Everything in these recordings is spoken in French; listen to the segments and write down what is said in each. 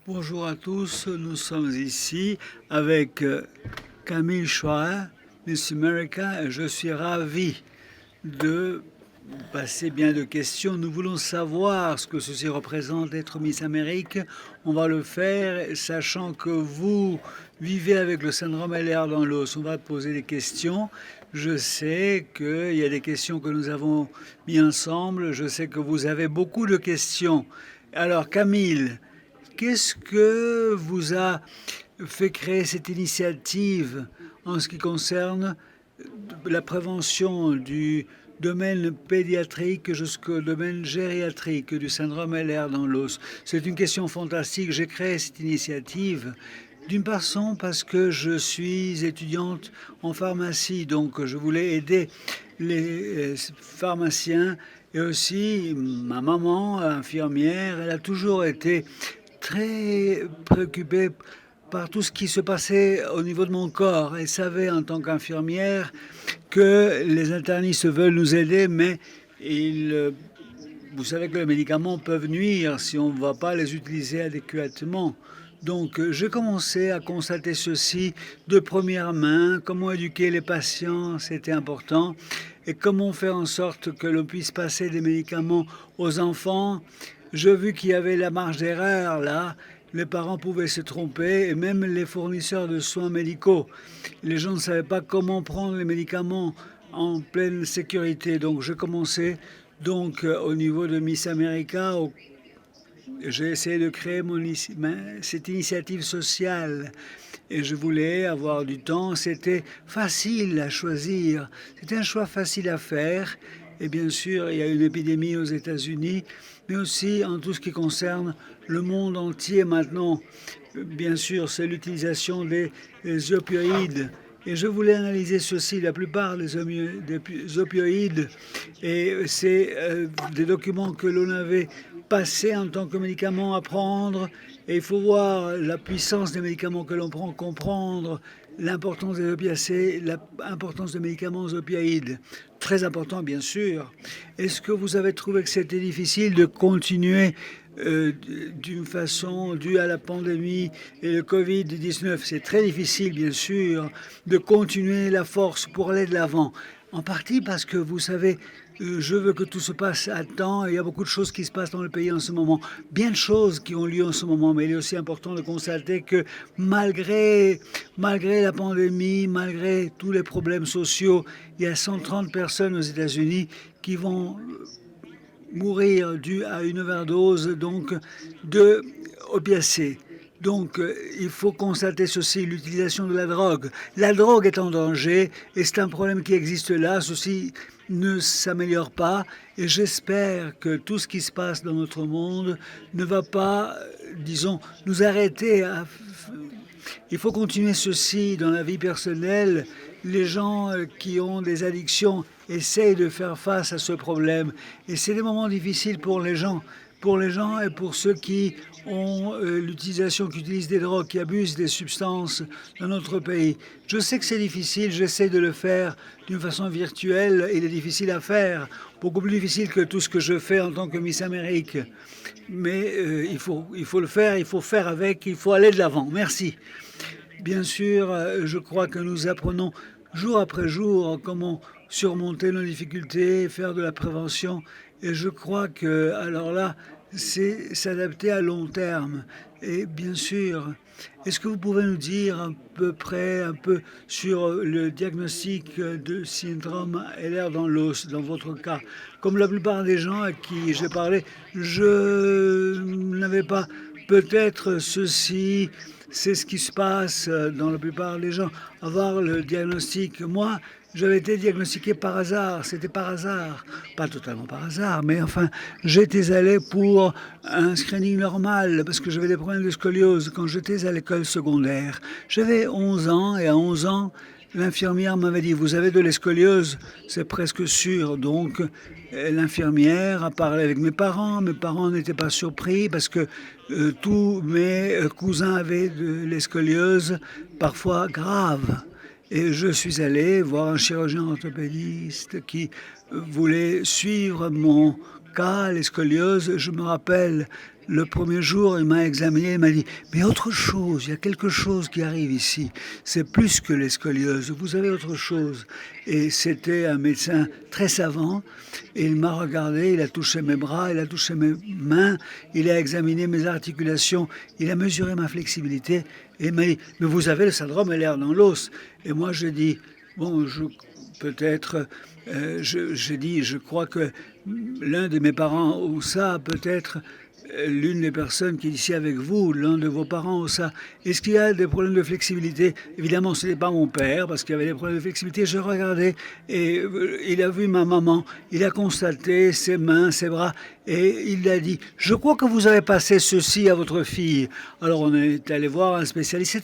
Bonjour à tous, nous sommes ici avec Camille Schreier, Miss America, et je suis ravi de passer bien de questions. Nous voulons savoir ce que ceci représente d'être Miss Amérique. On va le faire sachant que vous vivez avec le syndrome LR dans l'os. On va poser des questions. Je sais qu'il y a des questions que nous avons mis ensemble. Je sais que vous avez beaucoup de questions. Alors Camille, qu'est-ce que vous a fait créer cette initiative en ce qui concerne la prévention du domaine pédiatrique jusqu'au domaine gériatrique du syndrome LR dans l'os? C'est une question fantastique. J'ai créé cette initiative d'une façon parce que je suis étudiante en pharmacie, donc je voulais aider les pharmaciens et aussi ma maman, infirmière, elle a toujours été très préoccupée par tout ce qui se passait au niveau de mon corps. Elle savait en tant qu'infirmière que les internistes veulent nous aider, mais vous savez que les médicaments peuvent nuire si on ne va pas les utiliser adéquatement. Donc j'ai commencé à constater ceci de première main, comment éduquer les patients, c'était important, et comment faire en sorte que l'on puisse passer des médicaments aux enfants. J'ai vu qu'il y avait la marge d'erreur là. Les parents pouvaient se tromper et même les fournisseurs de soins médicaux. Les gens ne savaient pas comment prendre les médicaments en pleine sécurité. Donc j'ai commencé au niveau de Miss America. J'ai essayé de créer cette initiative sociale et je voulais avoir du temps. C'était facile à choisir. C'était un choix facile à faire. Et bien sûr, il y a une épidémie aux États-Unis, mais aussi en tout ce qui concerne le monde entier maintenant. Bien sûr, c'est l'utilisation des opioïdes. Et je voulais analyser ceci. La plupart des opioïdes, et c'est des documents que l'on avait passés en tant que médicaments à prendre. Et il faut voir la puissance des médicaments que l'on prend, comprendre l'importance des opiacés, l'importance des médicaments opioïdes. Très important, bien sûr. Est-ce que vous avez trouvé que c'était difficile de continuer d'une façon due à la pandémie et le Covid-19? C'est très difficile, bien sûr, de continuer la force pour aller de l'avant. En partie parce que, vous savez, je veux que tout se passe à temps. Et il y a beaucoup de choses qui se passent dans le pays en ce moment. Bien de choses qui ont lieu en ce moment. Mais il est aussi important de constater que malgré la pandémie, malgré tous les problèmes sociaux, il y a 130 personnes aux États-Unis qui vont mourir dû à une overdose de opiacés. Donc, il faut constater ceci, l'utilisation de la drogue. La drogue est en danger et c'est un problème qui existe là. Ceci ne s'améliore pas et j'espère que tout ce qui se passe dans notre monde ne va pas, disons, nous arrêter. Il faut continuer ceci dans la vie personnelle. Les gens qui ont des addictions essayent de faire face à ce problème. Et c'est des moments difficiles pour les gens et pour ceux qui ont l'utilisation, qui utilisent des drogues, qui abusent des substances dans notre pays. Je sais que c'est difficile, j'essaie de le faire d'une façon virtuelle. Il est difficile à faire, beaucoup plus difficile que tout ce que je fais en tant que Miss Amérique. Mais il faut le faire, il faut faire avec, il faut aller de l'avant. Merci. Bien sûr, je crois que nous apprenons jour après jour comment surmonter nos difficultés, faire de la prévention. Et je crois que, alors là, c'est s'adapter à long terme. Et bien sûr, est-ce que vous pouvez nous dire à peu près un peu sur le diagnostic de syndrome LR dans l'os, dans votre cas? Comme la plupart des gens à qui j'ai parlé, je n'avais pas peut-être ceci. C'est ce qui se passe dans la plupart des gens. Avoir le diagnostic, moi, j'avais été diagnostiqué par hasard, c'était par hasard, pas totalement par hasard, mais enfin, j'étais allé pour un screening normal parce que j'avais des problèmes de scoliose quand j'étais à l'école secondaire. J'avais 11 ans et à 11 ans, l'infirmière m'avait dit « Vous avez de la scoliose ?» C'est presque sûr. Donc, l'infirmière a parlé avec mes parents. Mes parents n'étaient pas surpris parce que tous mes cousins avaient de la scoliose, parfois grave. Et je suis allé voir un chirurgien orthopédiste qui voulait suivre mon cas, les scolioses. Je me rappelle, le premier jour, il m'a examiné, il m'a dit « Mais autre chose, il y a quelque chose qui arrive ici. C'est plus que les scolioses, vous avez autre chose. » Et c'était un médecin très savant. Et il m'a regardé, il a touché mes bras, il a touché mes mains, il a examiné mes articulations, il a mesuré ma flexibilité. Et il m'a dit « Mais vous avez le syndrome LR dans l'os. » Et moi, j'ai dit « Bon, peut-être, j'ai dit, je crois que l'un de mes parents ou ça, peut-être l'une des personnes qui est ici avec vous, l'un de vos parents ou ça. Est-ce qu'il y a des problèmes de flexibilité? Évidemment, ce n'est pas mon père parce qu'il y avait des problèmes de flexibilité. Je regardais et il a vu ma maman, il a constaté ses mains, ses bras et il a dit « Je crois que vous avez passé ceci à votre fille. » Alors on est allé voir un spécialiste.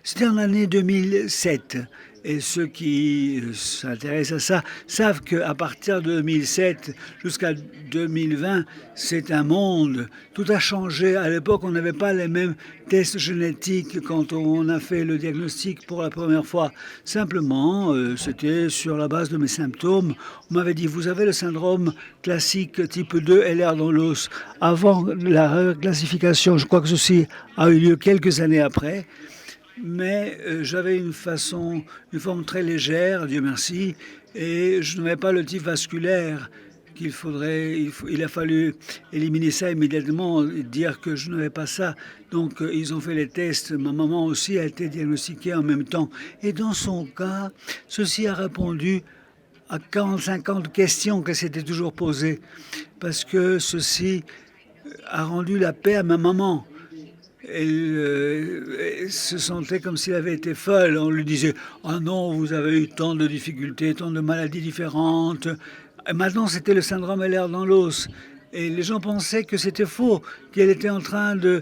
C'était en l'année 2007. Et ceux qui s'intéressent à ça savent qu'à partir de 2007 jusqu'à 2020, c'est un monde. Tout a changé. À l'époque, on n'avait pas les mêmes tests génétiques quand on a fait le diagnostic pour la première fois. Simplement, c'était sur la base de mes symptômes. On m'avait dit, vous avez le syndrome classique type 2 LR dans l'os. Avant la classification, je crois que ceci a eu lieu quelques années après. Mais j'avais une forme très légère, Dieu merci, et je n'avais pas le type vasculaire il a fallu éliminer ça immédiatement et dire que je n'avais pas ça. Donc ils ont fait les tests, ma maman aussi a été diagnostiquée en même temps. Et dans son cas, ceci a répondu à 40-50 questions qu'elle s'était toujours posées, parce que ceci a rendu la paix à ma maman. Elle se sentait comme s'il avait été folle. On lui disait « Ah non, vous avez eu tant de difficultés, tant de maladies différentes. » Et maintenant, c'était le syndrome LR dans l'os. Et les gens pensaient que c'était faux, qu'elle était en train de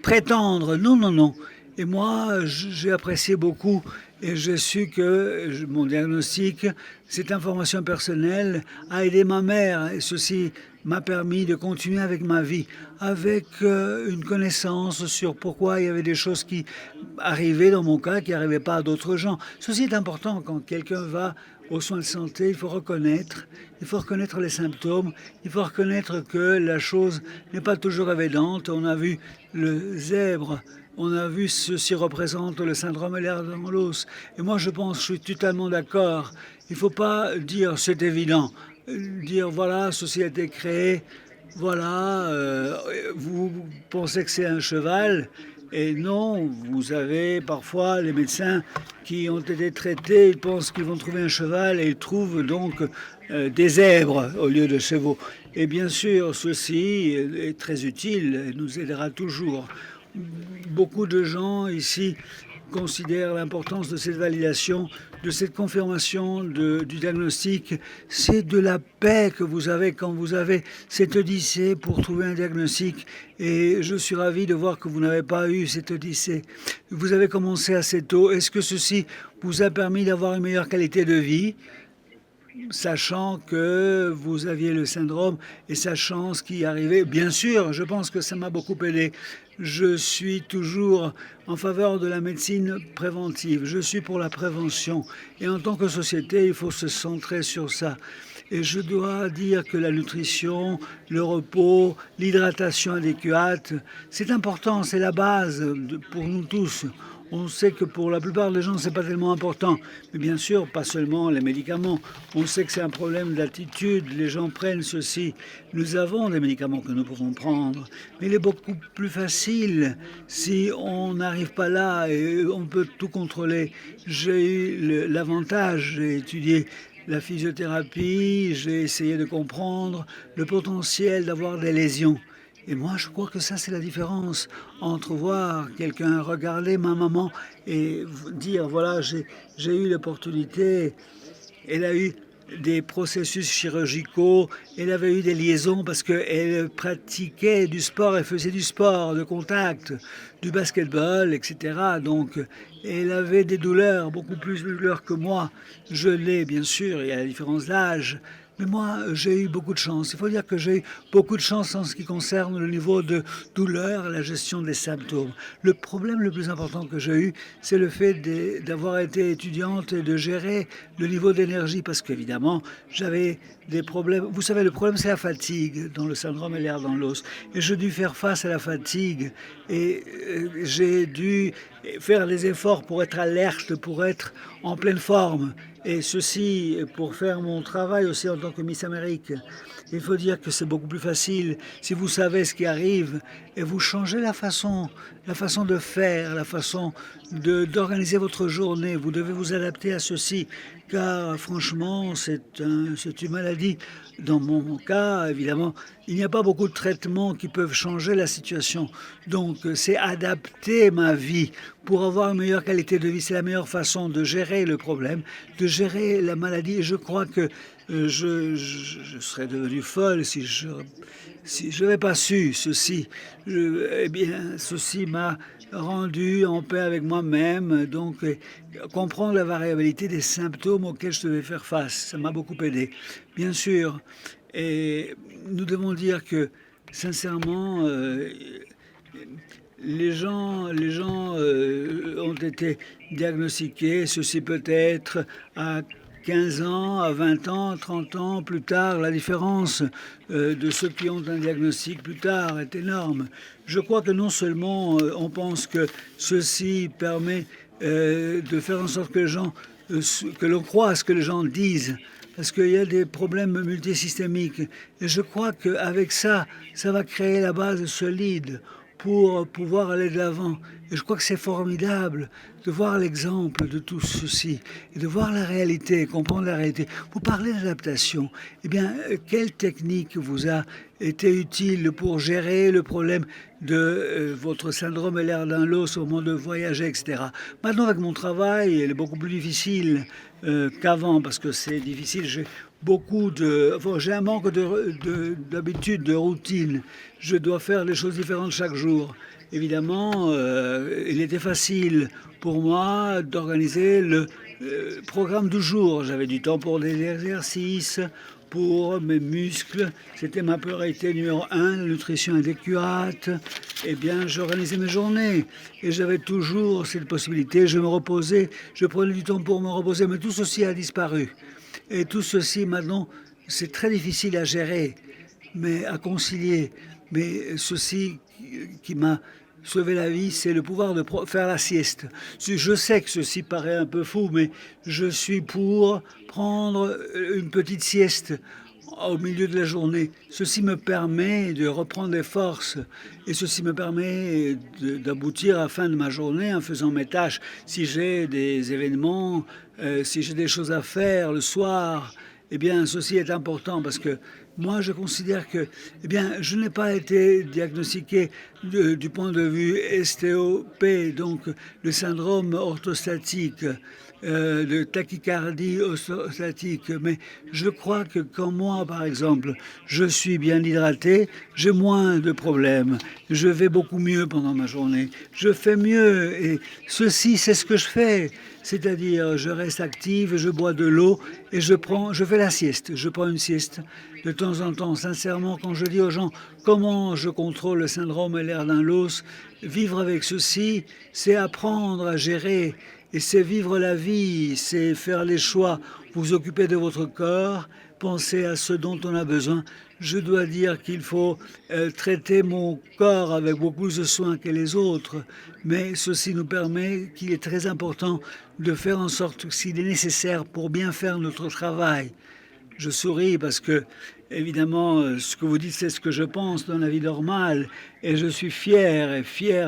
prétendre. Non, non, non. Et moi, j'ai apprécié beaucoup et j'ai su que mon diagnostic, cette information personnelle, a aidé ma mère. Et ceci m'a permis de continuer avec ma vie, avec une connaissance sur pourquoi il y avait des choses qui arrivaient dans mon cas, qui n'arrivaient pas à d'autres gens. Ceci est important quand quelqu'un va aux soins de santé, il faut reconnaître les symptômes, il faut reconnaître que la chose n'est pas toujours évidente. On a vu le zèbre, on a vu ceci représente le syndrome LR dans l'os. Et moi je pense, je suis totalement d'accord, il ne faut pas dire c'est évident, dire voilà, ceci a été créé, voilà, vous pensez que c'est un cheval. Et non, vous avez parfois les médecins qui ont été traités, ils pensent qu'ils vont trouver un cheval et ils trouvent donc des zèbres au lieu de chevaux. Et bien sûr, ceci est très utile et nous aidera toujours. Beaucoup de gens ici considèrent l'importance de cette validation, de cette confirmation du diagnostic. C'est de la paix que vous avez quand vous avez cette odyssée pour trouver un diagnostic. Et je suis ravi de voir que vous n'avez pas eu cette odyssée. Vous avez commencé assez tôt. Est-ce que ceci vous a permis d'avoir une meilleure qualité de vie, sachant que vous aviez le syndrome et sachant ce qui arrivait? Bien sûr, je pense que ça m'a beaucoup aidé. Je suis toujours en faveur de la médecine préventive. Je suis pour la prévention. Et en tant que société, il faut se centrer sur ça. Et je dois dire que la nutrition, le repos, l'hydratation adéquate, c'est important, c'est la base pour nous tous. On sait que pour la plupart des gens, ce n'est pas tellement important. Mais bien sûr, pas seulement les médicaments. On sait que c'est un problème d'attitude. Les gens prennent ceci. Nous avons des médicaments que nous pouvons prendre. Mais il est beaucoup plus facile si on n'arrive pas là et on peut tout contrôler. J'ai eu l'avantage, j'ai étudié la physiothérapie, j'ai essayé de comprendre le potentiel d'avoir des lésions. Et moi, je crois que ça, c'est la différence entre voir quelqu'un regarder ma maman et dire, voilà, j'ai eu l'opportunité, elle a eu des processus chirurgicaux, elle avait eu des liaisons parce qu'elle pratiquait du sport, elle faisait du sport de contact, du basketball, etc. Donc, elle avait des douleurs, beaucoup plus de douleurs que moi. Je l'ai, bien sûr, il y a la différence d'âge, Mais moi, j'ai eu beaucoup de chance. Il faut dire que j'ai eu beaucoup de chance en ce qui concerne le niveau de douleur et la gestion des symptômes. Le problème le plus important que j'ai eu, c'est le fait d'avoir été étudiante et de gérer le niveau d'énergie. Parce qu'évidemment, j'avais des problèmes. Vous savez, le problème, c'est la fatigue dans le syndrome LR dans l'os. Et j'ai dû faire face à la fatigue. Et j'ai dû faire des efforts pour être alerte, pour être en pleine forme. Et ceci pour faire mon travail aussi en tant que Miss Amérique. Il faut dire que c'est beaucoup plus facile si vous savez ce qui arrive et vous changez la façon de faire, la façon d'organiser votre journée. Vous devez vous adapter à ceci, car franchement, c'est une maladie. Dans mon cas, évidemment, il n'y a pas beaucoup de traitements qui peuvent changer la situation. Donc, c'est adapter ma vie pour avoir une meilleure qualité de vie. C'est la meilleure façon de gérer le problème, de gérer la maladie. Et je crois que je serais devenu folle si je n'avais pas su ceci. Eh bien, ceci m'a rendu en paix avec moi-même. Donc, comprendre la variabilité des symptômes auxquels je devais faire face, ça m'a beaucoup aidé. Bien sûr, et nous devons dire que, sincèrement, les gens ont été diagnostiqués, ceci peut-être à 15 ans, à 20 ans, 30 ans plus tard. La différence de ceux qui ont un diagnostic plus tard est énorme. Je crois que non seulement on pense que ceci permet de faire en sorte que les gens, que l'on croit à ce que les gens disent, parce qu'il y a des problèmes multisystémiques. Et je crois qu'avec ça, ça va créer la base solide pour pouvoir aller de l'avant. Et je crois que c'est formidable de voir l'exemple de tout ceci et de voir la réalité, comprendre la réalité. Vous parlez d'adaptation. Eh bien, quelle technique vous a été utile pour gérer le problème de votre syndrome Ehlers-Danlos au moment de voyager, etc. Maintenant, avec mon travail, il est beaucoup plus difficile qu'avant parce que c'est difficile. J'ai un manque d'habitude, de routine. Je dois faire des choses différentes chaque jour. Évidemment, il était facile pour moi d'organiser le programme du jour. J'avais du temps pour des exercices, pour mes muscles. C'était ma priorité numéro 1, la nutrition adéquate. Eh bien, j'organisais mes journées et j'avais toujours cette possibilité. Je me reposais, je prenais du temps pour me reposer, mais tout ceci a disparu. Et tout ceci, maintenant, c'est très difficile à gérer, mais à concilier. Mais ceci qui m'a sauvé la vie, c'est le pouvoir de faire la sieste. Je sais que ceci paraît un peu fou, mais je suis pour prendre une petite sieste au milieu de la journée. Ceci me permet de reprendre des forces et ceci me permet d'aboutir à la fin de ma journée en faisant mes tâches. Si j'ai des événements, si j'ai des choses à faire le soir, eh bien, ceci est important parce que moi, je considère que, eh bien, je n'ai pas été diagnostiqué du point de vue STOP, donc le syndrome orthostatique, de tachycardie orthostatique. Mais je crois que quand moi, par exemple, je suis bien hydraté, j'ai moins de problèmes. Je vais beaucoup mieux pendant ma journée. Je fais mieux et ceci, c'est ce que je fais. C'est-à-dire, je reste active, je bois de l'eau et je fais la sieste. Je prends une sieste de temps en temps. Sincèrement, quand je dis aux gens comment je contrôle le syndrome Ehlers-Danlos, vivre avec ceci, c'est apprendre à gérer et c'est vivre la vie, c'est faire les choix, vous occuper de votre corps, penser à ce dont on a besoin. Je dois dire qu'il faut traiter mon corps avec beaucoup plus de soin que les autres, mais ceci nous permet qu'il est très important de faire en sorte que s'il est nécessaire pour bien faire notre travail. Je souris parce que, évidemment, ce que vous dites, c'est ce que je pense dans la vie normale. Et je suis fier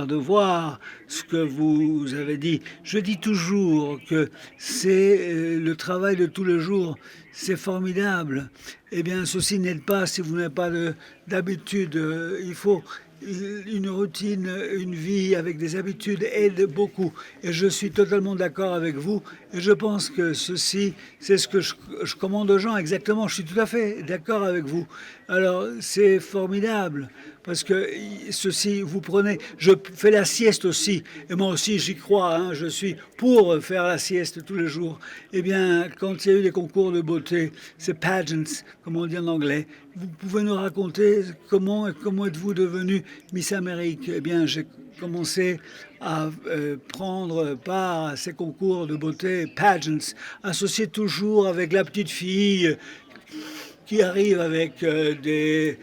de voir ce que vous avez dit. Je dis toujours que c'est le travail de tous les jours. C'est formidable. Eh bien, ceci n'aide pas si vous n'avez pas d'habitude. Il faut une routine, une vie avec des habitudes aide beaucoup. Et je suis totalement d'accord avec vous. Et je pense que ceci, c'est ce que je commande aux gens exactement. Je suis tout à fait d'accord avec vous. Alors, c'est formidable. Parce que ceci, vous prenez... Je fais la sieste aussi. Et moi aussi, j'y crois. Hein, je suis pour faire la sieste tous les jours. Eh bien, quand il y a eu des concours de beauté, ces pageants, comme on dit en anglais, vous pouvez nous raconter comment êtes-vous devenu Miss Amérique? Eh bien, j'ai commencé à prendre part à ces concours de beauté, pageants, associés toujours avec la petite fille qui arrive avec des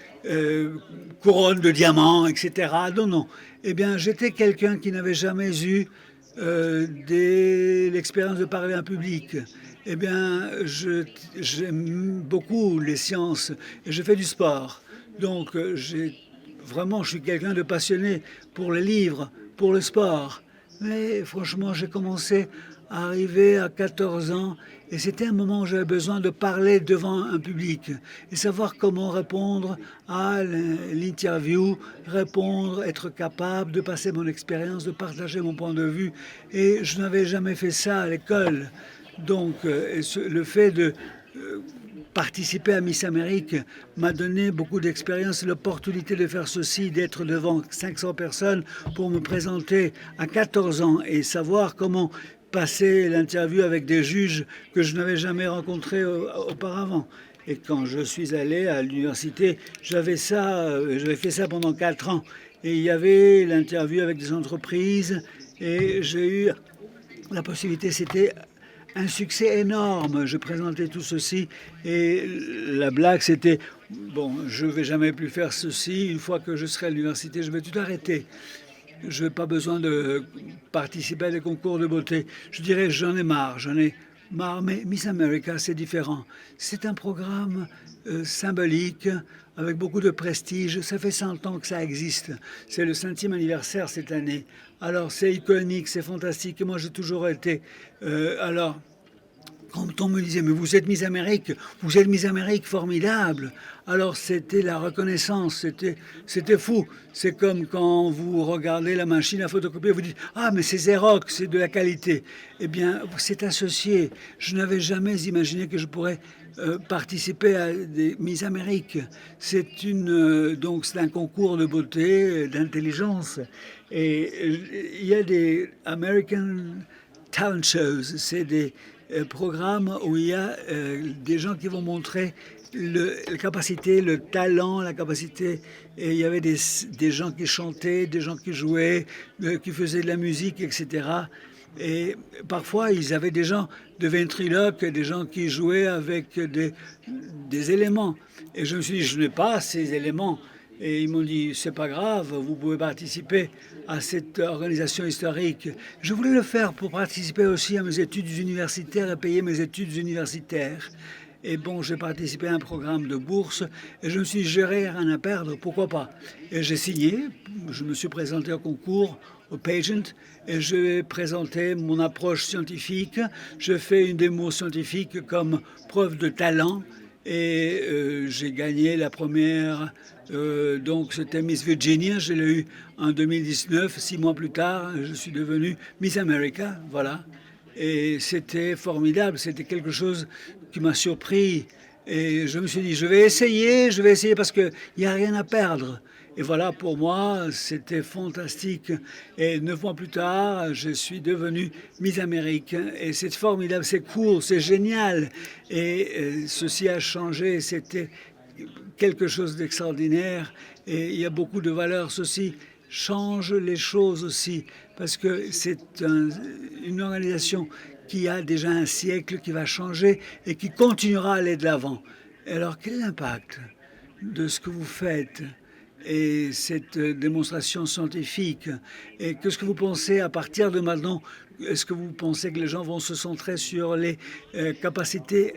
couronnes de diamants, etc. Non, non. Eh bien, j'étais quelqu'un qui n'avait jamais eu l'expérience de parler en public. Eh bien, j'aime beaucoup les sciences et je fais du sport. Donc, vraiment, je suis quelqu'un de passionné pour les livres, pour le sport. Mais franchement, j'ai commencé à arriver à 14 ans et c'était un moment où j'avais besoin de parler devant un public et savoir comment répondre à l'interview, répondre, être capable de passer mon expérience, de partager mon point de vue. Et je n'avais jamais fait ça à l'école. Donc, le fait de participer à Miss Amérique m'a donné beaucoup d'expérience, l'opportunité de faire ceci, d'être devant 500 personnes pour me présenter à 14 ans et savoir comment passer l'interview avec des juges que je n'avais jamais rencontrés auparavant. Et quand je suis allé à l'université, j'avais fait ça pendant 4 ans. Et il y avait l'interview avec des entreprises et j'ai eu la possibilité, c'était un succès énorme. Je présentais tout ceci et la blague c'était bon, je vais jamais plus faire ceci. Une fois que je serai à l'université, je vais tout arrêter. Je n'ai pas besoin de participer à des concours de beauté. Je dirais j'en ai marre, mais Miss America c'est différent. C'est un programme symbolique avec beaucoup de prestige. Ça fait 100 ans que ça existe. C'est le 100e anniversaire cette année. Alors c'est iconique, c'est fantastique. Et moi j'ai toujours été... alors quand on me disait, mais vous êtes Miss Amérique, vous êtes Miss Amérique, formidable. Alors c'était la reconnaissance, c'était fou. C'est comme quand vous regardez la machine à photocopier, vous dites, ah mais c'est Xerox, c'est de la qualité. Eh bien, c'est associé. Je n'avais jamais imaginé que je pourrais participer à des Miss Amérique. Donc c'est un concours de beauté, d'intelligence. Et il y a des American Talent Shows, c'est des programme où il y a des gens qui vont montrer la capacité, le talent, la capacité. Et il y avait des gens qui chantaient, des gens qui jouaient, qui faisaient de la musique, etc. Et parfois, ils avaient des gens de ventriloques, des gens qui jouaient avec des éléments. Et je me suis dit, je n'ai pas ces éléments. Et ils m'ont dit, c'est pas grave, vous pouvez participer à cette organisation historique. Je voulais le faire pour participer aussi à mes études universitaires et payer mes études universitaires. Et bon, j'ai participé à un programme de bourse et je me suis dit, j'ai rien à perdre, pourquoi pas. Et j'ai signé, je me suis présenté au concours, au pageant, et je présenté mon approche scientifique. Je fais une démo scientifique comme preuve de talent. Et j'ai gagné la première, donc c'était Miss Virginia, je l'ai eu en 2019, 6 mois plus tard, je suis devenu Miss America, voilà. Et c'était formidable, c'était quelque chose qui m'a surpris. Et je me suis dit, je vais essayer parce qu'il n'y a rien à perdre. Et voilà, pour moi, c'était fantastique. Et 9 mois plus tard, je suis devenu Miss Amérique. Et c'est formidable, c'est cool, c'est génial. Et ceci a changé, c'était quelque chose d'extraordinaire. Et il y a beaucoup de valeurs. Ceci change les choses aussi, parce que c'est une organisation qui a déjà un siècle, qui va changer et qui continuera à aller de l'avant. Alors, quel est l'impact de ce que vous faites et cette démonstration scientifique? Et qu'est-ce que vous pensez à partir de maintenant? Est-ce que vous pensez que les gens vont se centrer sur les capacités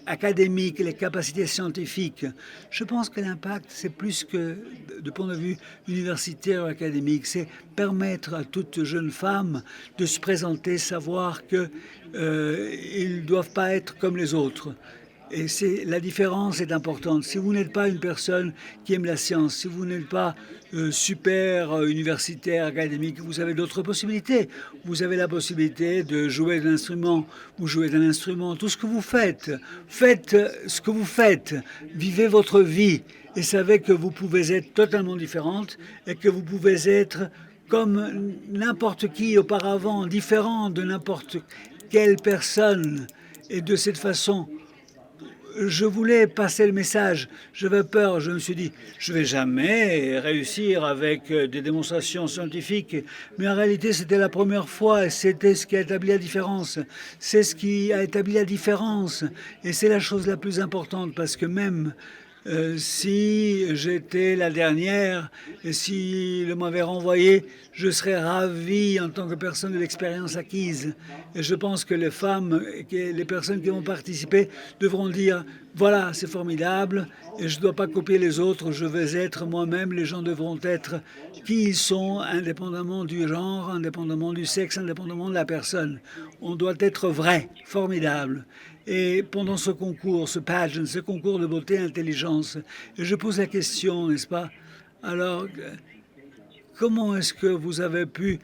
académiques, les capacités scientifiques? Je pense que l'impact, c'est plus que de point de vue universitaire ou académique. C'est permettre à toute jeune femme de se présenter, savoir qu'ils ne doivent pas être comme les autres. Et la différence est importante. Si vous n'êtes pas une personne qui aime la science, si vous n'êtes pas super universitaire, académique, vous avez d'autres possibilités. Vous avez la possibilité de jouer d'un instrument, vous jouez d'un instrument, tout ce que vous faites. Faites ce que vous faites. Vivez votre vie et savez que vous pouvez être totalement différente et que vous pouvez être comme n'importe qui auparavant, différent de n'importe quelle personne. Et de cette façon, je voulais passer le message. J'avais peur. Je me suis dit, je vais jamais réussir avec des démonstrations scientifiques. Mais en réalité, c'était la première fois et c'était ce qui a établi la différence. C'est ce qui a établi la différence. Et c'est la chose la plus importante parce que même si j'étais la dernière et si le m'avait renvoyé, je serais ravi en tant que personne de l'expérience acquise. Et je pense que les femmes, les personnes qui vont participer devront dire voilà, c'est formidable et je ne dois pas copier les autres, je vais être moi-même. Les gens devront être qui ils sont, indépendamment du genre, indépendamment du sexe, indépendamment de la personne. On doit être vrai, formidable. Et pendant ce concours, ce pageant, ce concours de beauté et intelligence, je pose la question, n'est-ce pas? Alors, comment est-ce que vous avez pu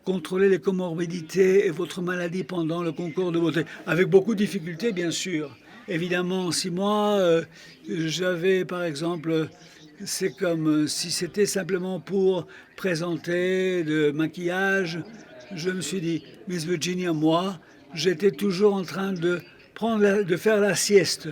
contrôler les comorbidités et votre maladie pendant le concours de beauté? Avec beaucoup de difficultés, bien sûr. Évidemment, si moi, j'avais, par exemple, c'est comme si c'était simplement pour présenter le maquillage, je me suis dit, Miss Virginia, moi, j'étais toujours en train de de faire la sieste.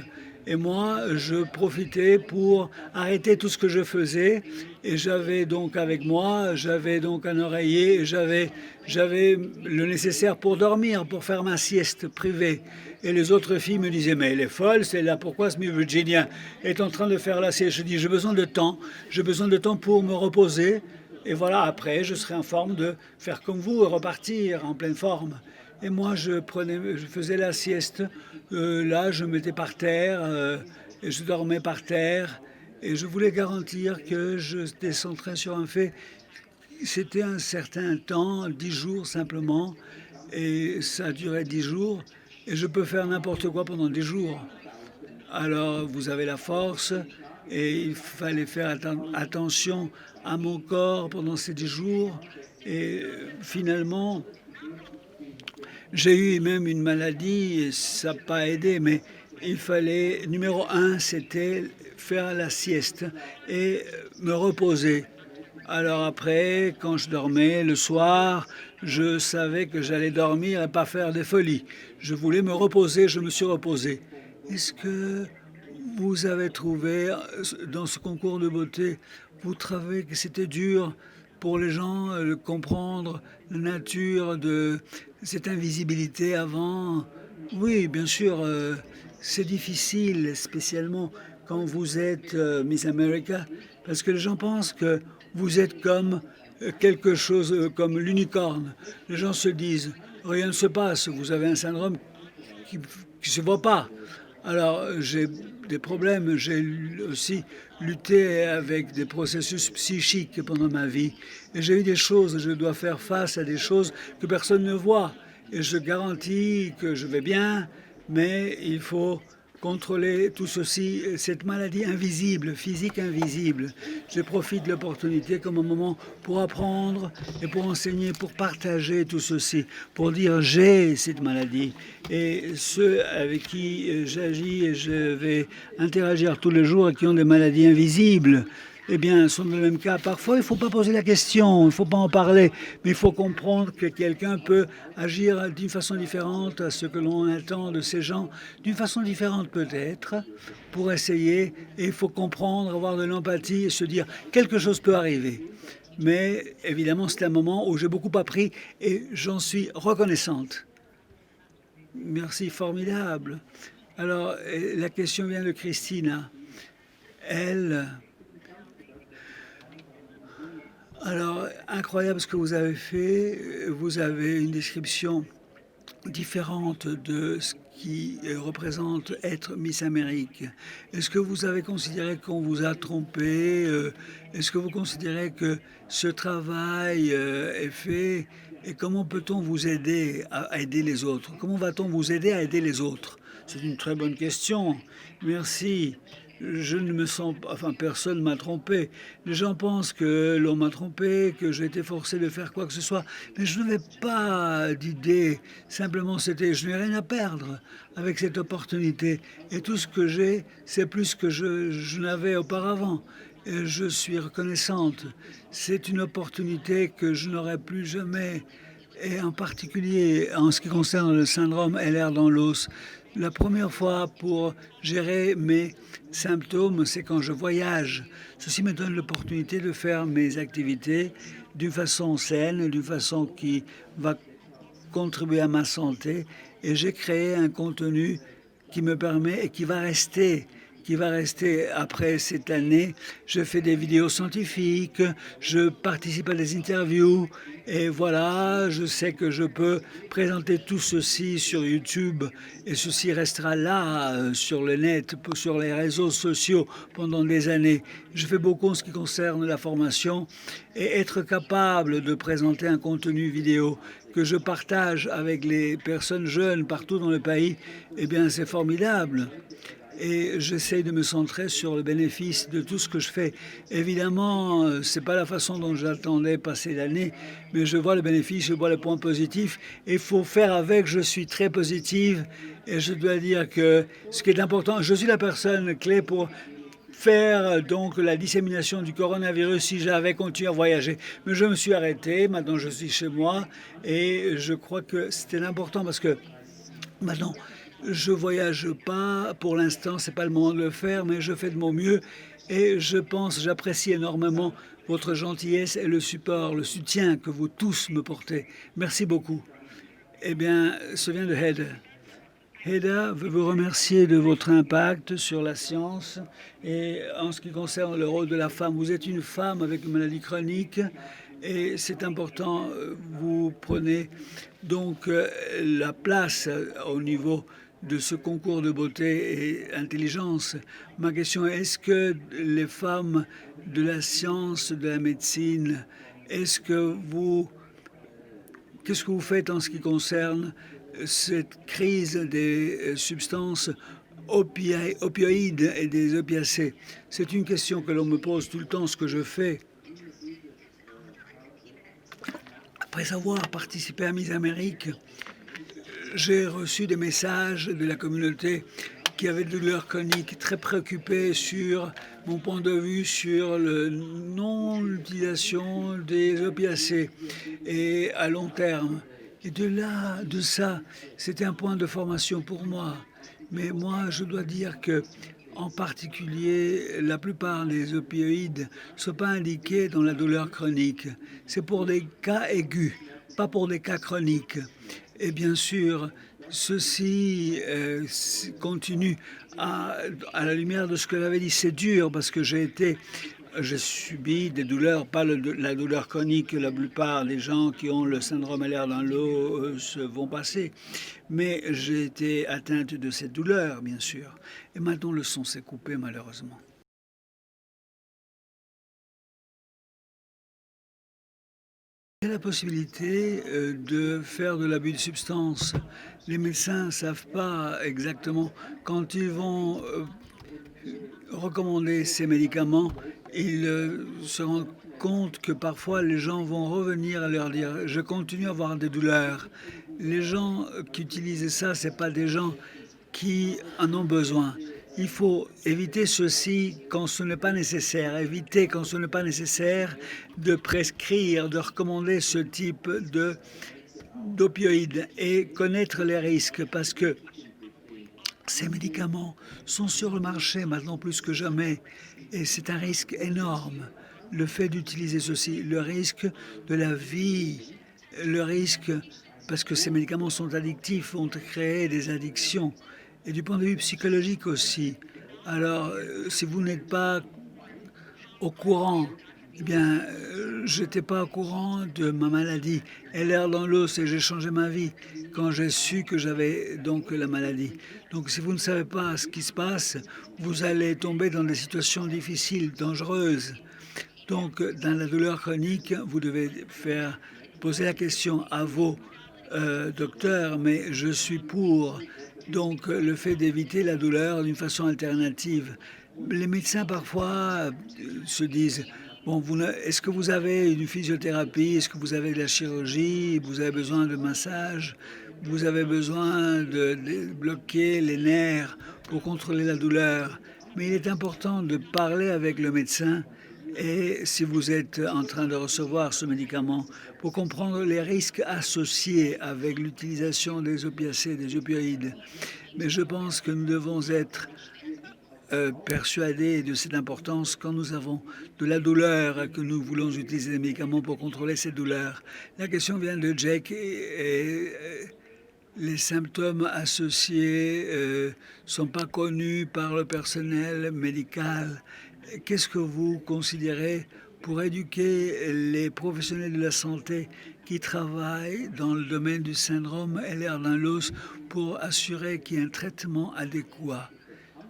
Et moi, je profitais pour arrêter tout ce que je faisais. Et j'avais donc avec moi, j'avais donc un oreiller, j'avais le nécessaire pour dormir, pour faire ma sieste privée. Et les autres filles me disaient, mais elle est folle, c'est là pourquoi ce Miss Virginia est en train de faire la sieste. Je dis, j'ai besoin de temps pour me reposer. Et voilà, après, je serai en forme de faire comme vous et repartir en pleine forme. Et moi, je faisais la sieste. Là, je me mettais par terre et je dormais par terre. Et je voulais garantir que je décentrais sur un fait. C'était un certain temps, 10 jours simplement. Et ça durait 10 jours. Et je peux faire n'importe quoi pendant 10 jours. Alors, vous avez la force. Et il fallait faire attention à mon corps pendant ces 10 jours. Et finalement, j'ai eu même une maladie, et ça n'a pas aidé, mais il fallait, numéro un, c'était faire la sieste et me reposer. Alors après, quand je dormais le soir, je savais que j'allais dormir et pas faire des folies. Je voulais me reposer, je me suis reposé. Est-ce que vous avez trouvé dans ce concours de beauté, vous trouvez que c'était dur pour les gens de comprendre la nature de cette invisibilité avant? Oui, bien sûr, c'est difficile, spécialement quand vous êtes Miss America, parce que les gens pensent que vous êtes comme quelque chose comme l'unicorne. Les gens se disent, rien ne se passe, vous avez un syndrome qui ne se voit pas. Alors, j'ai des problèmes. J'ai aussi lutté avec des processus psychiques pendant ma vie. Et j'ai eu des choses, je dois faire face à des choses que personne ne voit. Et je garantis que je vais bien, mais il faut contrôler tout ceci, cette maladie invisible, physique invisible. Je profite de l'opportunité comme un moment pour apprendre et pour enseigner, pour partager tout ceci, pour dire j'ai cette maladie. Et ceux avec qui j'agis et je vais interagir tous les jours et qui ont des maladies invisibles, eh bien, sont dans le même cas. Parfois, il ne faut pas poser la question, il ne faut pas en parler, mais il faut comprendre que quelqu'un peut agir d'une façon différente à ce que l'on attend de ces gens, d'une façon différente peut-être, pour essayer. Et il faut comprendre, avoir de l'empathie et se dire quelque chose peut arriver. Mais évidemment, c'est un moment où j'ai beaucoup appris et j'en suis reconnaissante. Merci, formidable. Alors, la question vient de Christina. Elle... Alors, incroyable ce que vous avez fait. Vous avez une description différente de ce qui représente être Miss Amérique. Est-ce que vous avez considéré qu'on vous a trompé? Est-ce que vous considérez que ce travail est fait? Et comment peut-on vous aider à aider les autres? Comment va-t-on vous aider à aider les autres C'est une très bonne question. Merci. Je ne me sens pas, enfin personne ne m'a trompé. Les gens pensent que l'on m'a trompé, que j'ai été forcé de faire quoi que ce soit. Mais je n'avais pas d'idée. Simplement, je n'ai rien à perdre avec cette opportunité. Et tout ce que j'ai, c'est plus que je n'avais auparavant. Et je suis reconnaissante. C'est une opportunité que je n'aurai plus jamais. Et en particulier en ce qui concerne le syndrome LR dans l'os, la première fois pour gérer mes symptômes, c'est quand je voyage. Ceci me donne l'opportunité de faire mes activités d'une façon saine, d'une façon qui va contribuer à ma santé. Et j'ai créé un contenu qui me permet et qui va rester après cette année. Je fais des vidéos scientifiques, je participe à des interviews et voilà, je sais que je peux présenter tout ceci sur YouTube et ceci restera là sur le net, sur les réseaux sociaux pendant des années. Je fais beaucoup en ce qui concerne la formation et être capable de présenter un contenu vidéo que je partage avec les personnes jeunes partout dans le pays, eh bien c'est formidable. Et j'essaie de me centrer sur le bénéfice de tout ce que je fais. Évidemment, ce n'est pas la façon dont j'attendais passer l'année, mais je vois le bénéfice, je vois le point positif. Et il faut faire avec, je suis très positive. Et je dois dire que ce qui est important, je suis la personne clé pour faire donc la dissémination du coronavirus si j'avais continué à voyager. Mais je me suis arrêté, maintenant je suis chez moi et je crois que c'était important parce que maintenant je voyage pas pour l'instant, c'est pas le moment de le faire, mais je fais de mon mieux et je pense, j'apprécie énormément votre gentillesse et le support, le soutien que vous tous me portez. Merci beaucoup. Eh bien, ça vient de Heather. Heda veut vous remercier de votre impact sur la science et en ce qui concerne le rôle de la femme. Vous êtes une femme avec une maladie chronique et c'est important. Vous prenez donc la place au niveau de ce concours de beauté et intelligence. Ma question est, est-ce que les femmes de la science, de la médecine, qu'est-ce que vous faites en ce qui concerne cette crise des substances opioïdes et des opiacés? C'est une question que l'on me pose tout le temps. Ce que je fais, après avoir participé à Miss Amérique, j'ai reçu des messages de la communauté qui avait de douleurs chroniques, très préoccupés sur mon point de vue sur la non-utilisation des opiacés et à long terme. Et de ça, c'était un point de formation pour moi. Mais moi, je dois dire que, en particulier, la plupart des opioïdes ne sont pas indiqués dans la douleur chronique. C'est pour des cas aigus, pas pour des cas chroniques. Et bien sûr, ceci continue à la lumière de ce que j'avais dit. C'est dur parce que j'ai subi des douleurs, pas la douleur chronique que la plupart des gens qui ont le syndrome LR dans l'eau vont passer. Mais j'ai été atteinte de cette douleur, bien sûr. Et maintenant, le son s'est coupé, malheureusement. Il y a la possibilité de faire de l'abus de substances. Les médecins ne savent pas exactement quand ils vont recommander ces médicaments. Ils se rendent compte que parfois les gens vont revenir à leur dire « je continue à avoir des douleurs ». Les gens qui utilisent ça, ce pas des gens qui en ont besoin. Il faut éviter ceci quand ce n'est pas nécessaire, éviter quand ce n'est pas nécessaire de prescrire, de recommander ce type d'opioïdes et connaître les risques parce que ces médicaments sont sur le marché maintenant plus que jamais et c'est un risque énorme. Le fait d'utiliser ceci, le risque de la vie, le risque parce que ces médicaments sont addictifs, vont créer des addictions. Et du point de vue psychologique aussi. Alors, si vous n'êtes pas au courant, eh bien, je n'étais pas au courant de ma maladie. LR dans l'os et j'ai changé ma vie quand j'ai su que j'avais donc la maladie. Donc, si vous ne savez pas ce qui se passe, vous allez tomber dans des situations difficiles, dangereuses. Donc, dans la douleur chronique, vous devez poser la question à vos docteurs, mais je suis pour Donc, le fait d'éviter la douleur d'une façon alternative. Les médecins, parfois, se disent, bon, est-ce que vous avez une physiothérapie? Est-ce que vous avez de la chirurgie? Vous avez besoin de massage? Vous avez besoin de bloquer les nerfs pour contrôler la douleur? Mais il est important de parler avec le médecin et si vous êtes en train de recevoir ce médicament, pour comprendre les risques associés avec l'utilisation des opiacés, des opioïdes. Mais je pense que nous devons être persuadés de cette importance quand nous avons de la douleur, que nous voulons utiliser des médicaments pour contrôler cette douleur. La question vient de Jack et les symptômes associés sont pas connus par le personnel médical. Qu'est-ce que vous considérez pour éduquer les professionnels de la santé qui travaillent dans le domaine du syndrome Ehlers-Danlos pour assurer qu'il y ait un traitement adéquat?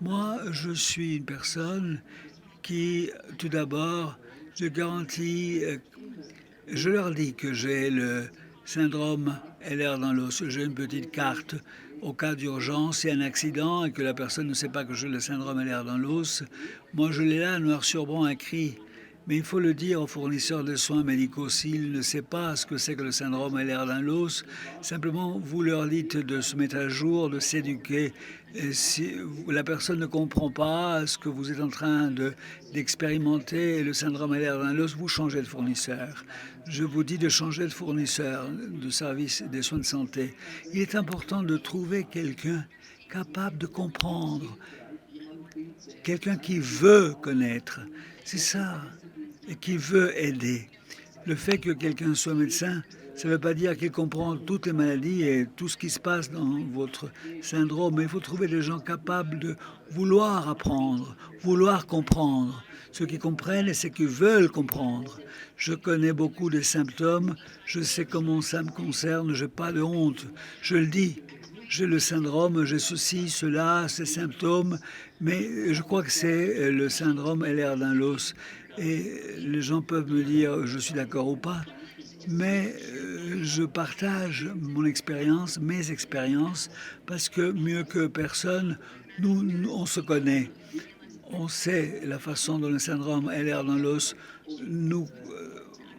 Moi, je suis une personne qui, tout d'abord, je garantis, je leur dis que j'ai le syndrome Ehlers-Danlos. J'ai une petite carte au cas d'urgence, il y a un accident et que la personne ne sait pas que j'ai le syndrome Ehlers-Danlos. Moi, je l'ai là, noir sur blanc, écrit. Mais il faut le dire aux fournisseurs de soins médicaux. S'ils ne savent pas ce que c'est que le syndrome Ehlers-Danlos, simplement vous leur dites de se mettre à jour, de s'éduquer. Et si la personne ne comprend pas ce que vous êtes en train d'expérimenter, le syndrome Ehlers-Danlos, vous changez de fournisseur. Je vous dis de changer de fournisseur de services des soins de santé. Il est important de trouver quelqu'un capable de comprendre, quelqu'un qui veut connaître. C'est ça, et qui veut aider. Le fait que quelqu'un soit médecin, ça ne veut pas dire qu'il comprend toutes les maladies et tout ce qui se passe dans votre syndrome, mais il faut trouver des gens capables de vouloir apprendre, vouloir comprendre. Ceux qui comprennent et ceux qui veulent comprendre. Je connais beaucoup des symptômes, je sais comment ça me concerne, je n'ai pas de honte, je le dis. J'ai le syndrome, j'ai ceci, cela, ces symptômes, mais je crois que c'est le syndrome Ehlers-Danlos. Et les gens peuvent me dire je suis d'accord ou pas, mais je partage mon expérience, mes expériences, parce que mieux que personne, on se connaît. On sait la façon dont le syndrome Ehlers-Danlos nous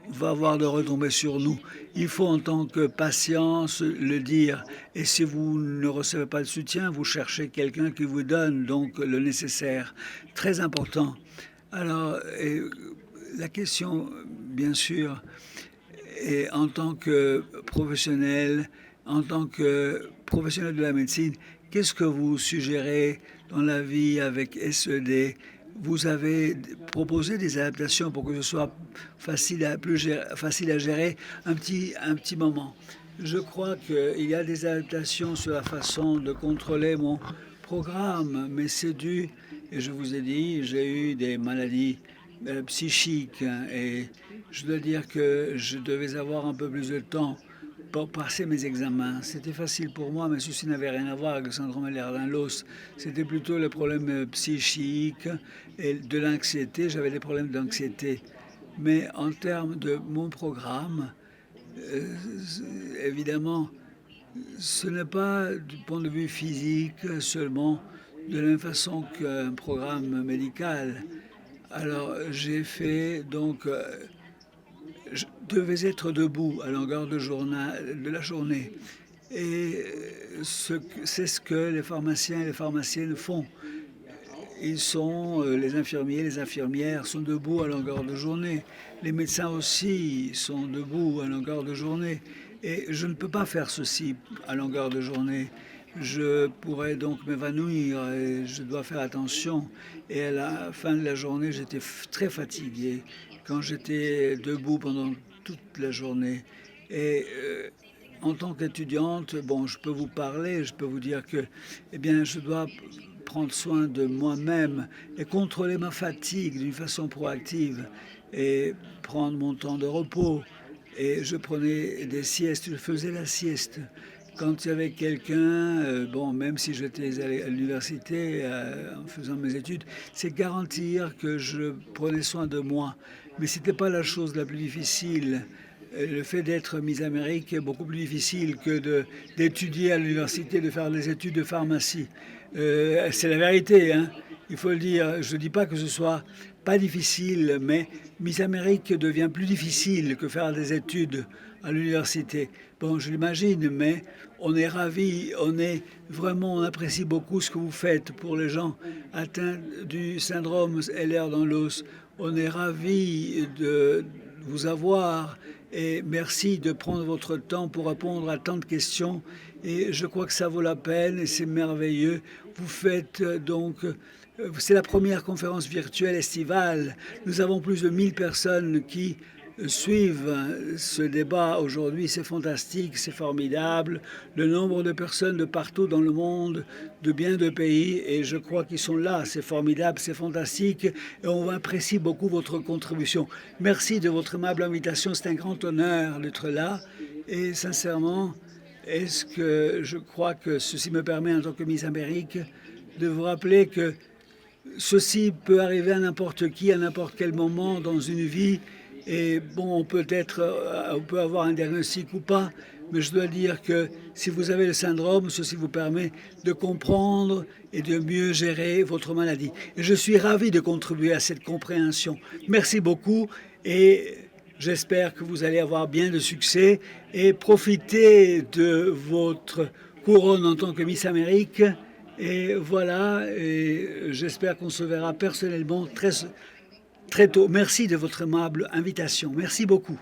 va avoir de retombées sur nous. Il faut en tant que patient le dire. Et si vous ne recevez pas de soutien, vous cherchez quelqu'un qui vous donne donc le nécessaire. Très important. Alors, la question, bien sûr, est en tant que professionnel, de la médecine, qu'est-ce que vous suggérez dans la vie avec SED? Vous avez proposé des adaptations pour que ce soit facile à gérer un petit moment. Je crois qu'il y a des adaptations sur la façon de contrôler mon programme, mais c'est dû, et je vous ai dit, j'ai eu des maladies psychiques et je dois dire que je devais avoir un peu plus de temps pour passer mes examens. C'était facile pour moi, mais ceci n'avait rien à voir avec le syndrome Ehlers-Danlos. C'était plutôt le problème psychique et de l'anxiété. J'avais des problèmes d'anxiété. Mais en termes de mon programme, évidemment, ce n'est pas du point de vue physique seulement, de la même façon qu'un programme médical. Alors, j'ai fait donc je devais être debout à longueur de la journée. Et c'est ce que les pharmaciens et les pharmaciennes font. Ils sont, les infirmiers, les infirmières sont debout à longueur de journée. Les médecins aussi sont debout à longueur de journée. Et je ne peux pas faire ceci à longueur de journée. Je pourrais donc m'évanouir et je dois faire attention. Et à la fin de la journée, j'étais très fatigué quand j'étais debout pendant toute la journée. Et en tant qu'étudiante, bon, je peux vous parler, je peux vous dire que, eh bien, je dois prendre soin de moi-même et contrôler ma fatigue d'une façon proactive et prendre mon temps de repos. Et je prenais des siestes, je faisais la sieste. Quand il y avait quelqu'un, bon, même si j'étais à l'université en faisant mes études, c'est garantir que je prenais soin de moi. Mais ce n'était pas la chose la plus difficile. le fait d'être Miss Amérique est beaucoup plus difficile que d'étudier à l'université, de faire des études de pharmacie. C'est la vérité, hein. Il faut le dire. Je ne dis pas que ce soit pas difficile, mais Miss Amérique devient plus difficile que faire des études à l'université. Bon, je l'imagine, mais on est ravis, on apprécie beaucoup ce que vous faites pour les gens atteints du syndrome Ehlers-Danlos. On est ravis de vous avoir et merci de prendre votre temps pour répondre à tant de questions. Et je crois que ça vaut la peine et c'est merveilleux. Vous faites c'est la première conférence virtuelle estivale. Nous avons plus de 1000 personnes qui suivent ce débat aujourd'hui. C'est fantastique, c'est formidable. Le nombre de personnes de partout dans le monde, de bien de pays, et je crois qu'ils sont là. C'est formidable, c'est fantastique, et on apprécie beaucoup votre contribution. Merci de votre aimable invitation. C'est un grand honneur d'être là, et sincèrement, est-ce que je crois que ceci me permet, en tant que Miss Amérique, de vous rappeler que ceci peut arriver à n'importe qui, à n'importe quel moment dans une vie. Et bon, on peut avoir un diagnostic ou pas, mais je dois dire que si vous avez le syndrome, ceci vous permet de comprendre et de mieux gérer votre maladie. Et je suis ravi de contribuer à cette compréhension. Merci beaucoup et j'espère que vous allez avoir bien de succès et profiter de votre couronne en tant que Miss Amérique. Et voilà, et j'espère qu'on se verra personnellement très tôt. Merci de votre aimable invitation. Merci beaucoup.